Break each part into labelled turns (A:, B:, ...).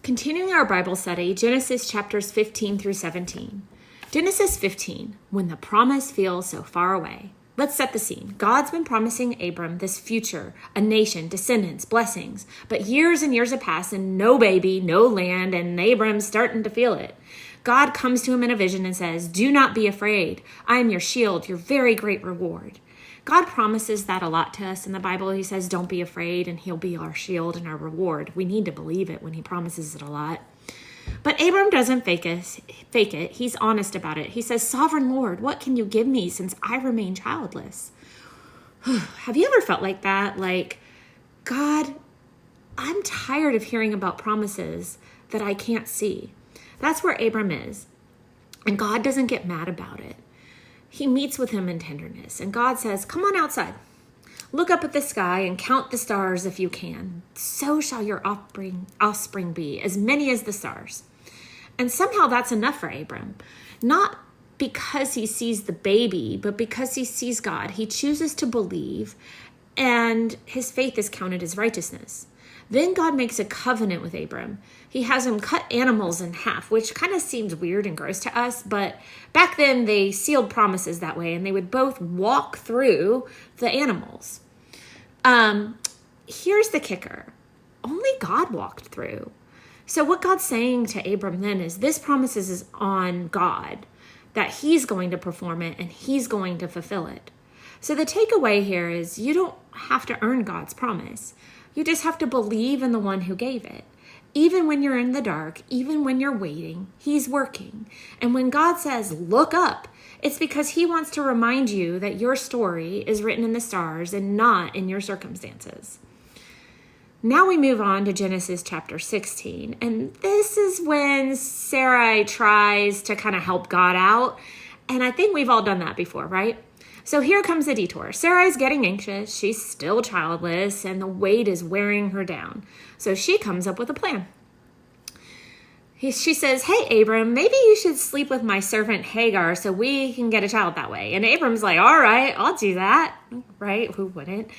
A: Continuing our Bible study, Genesis chapters 15 through 17. Genesis 15, when the promise feels so far away. Let's set the scene. God's been promising Abram this future, a nation, descendants, blessings. But years and years have passed and no baby, no land, and Abram's starting to feel it. God comes to him in a vision and says, "Do not be afraid. I am your shield, your very great reward." God promises that a lot to us in the Bible. He says, don't be afraid, and he'll be our shield and our reward. We need to believe it when he promises it a lot. But Abram doesn't fake it. He's honest about it. He says, "Sovereign Lord, what can you give me since I remain childless?" Have you ever felt like that? Like, God, I'm tired of hearing about promises that I can't see. That's where Abram is. And God doesn't get mad about it. He meets with him in tenderness. And God says, "Come on outside. Look up at the sky and count the stars if you can. So shall your offspring be, as many as the stars." And somehow that's enough for Abram. Not because he sees the baby, but because he sees God. He chooses to believe, and his faith is counted as righteousness. Then God makes a covenant with Abram. He has him cut animals in half, which kind of seems weird and gross to us, but back then they sealed promises that way, and they would both walk through the animals. Here's the kicker. Only God walked through. So what God's saying to Abram then is this promise is on God, that he's going to perform it and he's going to fulfill it. So the takeaway here is you don't have to earn God's promise. You just have to believe in the one who gave it. Even when you're in the dark, even when you're waiting, he's working. And when God says, "Look up," it's because he wants to remind you that your story is written in the stars and not in your circumstances. Now we move on to Genesis chapter 16. And this is when Sarai tries to kind of help God out. And I think we've all done that before, right? So here comes the detour. Sarai's getting anxious. She's still childless, and the weight is wearing her down. So she comes up with a plan. She says, "Hey, Abram, maybe you should sleep with my servant Hagar so we can get a child that way." And Abram's like, "All right, I'll do that." Right? Who wouldn't?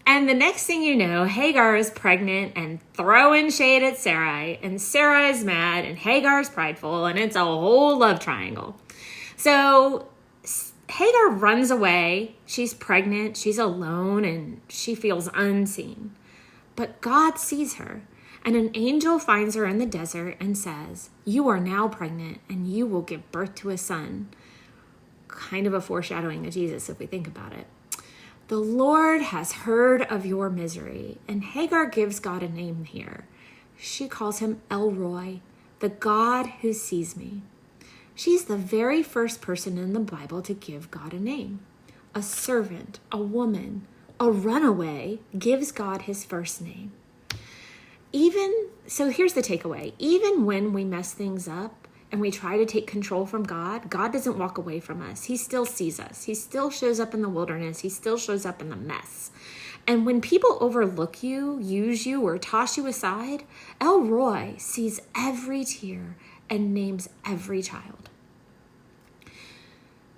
A: And the next thing you know, Hagar is pregnant and throwing shade at Sarai. And Sarai is mad, and Hagar's prideful, and it's a whole love triangle. So Hagar runs away. She's pregnant, she's alone, and she feels unseen. But God sees her, and an angel finds her in the desert and says, "You are now pregnant, and you will give birth to a son." Kind of a foreshadowing of Jesus if we think about it. "The Lord has heard of your misery." And Hagar gives God a name here. She calls him El Roi, the God who sees me. She's the very first person in the Bible to give God a name. A servant, a woman, a runaway gives God his first name. So here's the takeaway. Even when we mess things up and we try to take control from God, God doesn't walk away from us. He still sees us. He still shows up in the wilderness. He still shows up in the mess. And when people overlook you, use you, or toss you aside, El Roi sees every tear and names every child.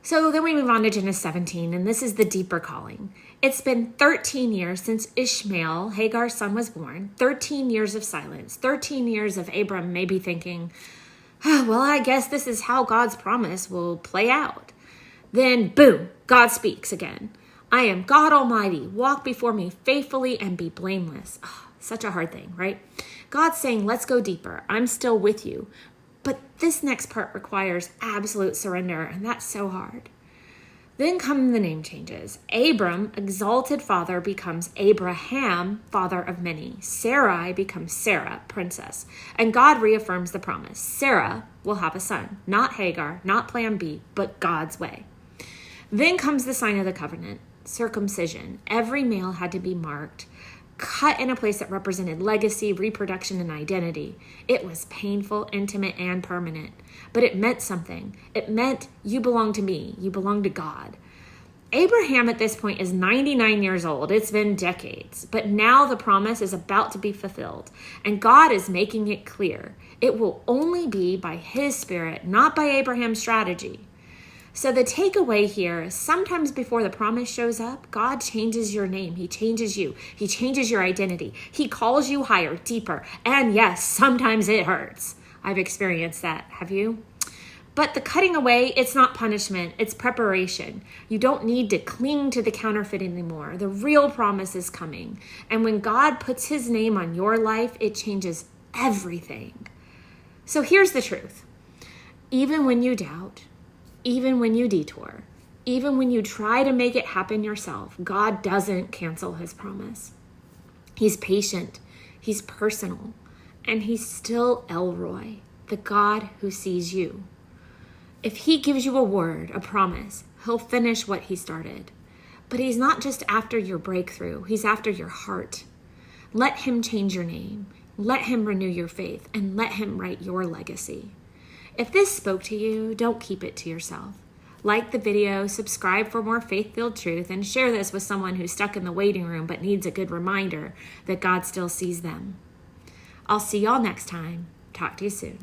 A: So then we move on to Genesis 17, and this is the deeper calling. It's been 13 years since Ishmael, Hagar's son, was born. 13 years of silence. 13 years of Abram maybe thinking, well, I guess this is how God's promise will play out. Then, boom, God speaks again. "I am God Almighty. Walk before me faithfully and be blameless." Such a hard thing, right? God's saying, let's go deeper. I'm still with you. But this next part requires absolute surrender, and that's so hard. Then come the name changes. Abram, exalted father, becomes Abraham, father of many. Sarai becomes Sarah, princess. And God reaffirms the promise. Sarah will have a son, not Hagar, not plan B, but God's way. Then comes the sign of the covenant, circumcision. Every male had to be marked, cut in a place that represented legacy, reproduction, and identity. It was painful, intimate, and permanent. But it meant something. It meant you belong to me. You belong to God. Abraham at this point is 99 years old. It's been decades. But now the promise is about to be fulfilled. And God is making it clear. It will only be by his spirit, not by Abraham's strategy. So the takeaway here is sometimes before the promise shows up, God changes your name. He changes you. He changes your identity. He calls you higher, deeper. And yes, sometimes it hurts. I've experienced that. Have you? But the cutting away, it's not punishment. It's preparation. You don't need to cling to the counterfeit anymore. The real promise is coming. And when God puts his name on your life, it changes everything. So here's the truth. Even when you doubt, even when you detour, even when you try to make it happen yourself, God doesn't cancel his promise. He's patient, he's personal, and he's still Elroy, the God who sees you. If he gives you a word, a promise, he'll finish what he started. But he's not just after your breakthrough, he's after your heart. Let him change your name, let him renew your faith, and let him write your legacy. If this spoke to you, don't keep it to yourself. Like the video, subscribe for more faith-filled truth, and share this with someone who's stuck in the waiting room but needs a good reminder that God still sees them. I'll see y'all next time. Talk to you soon.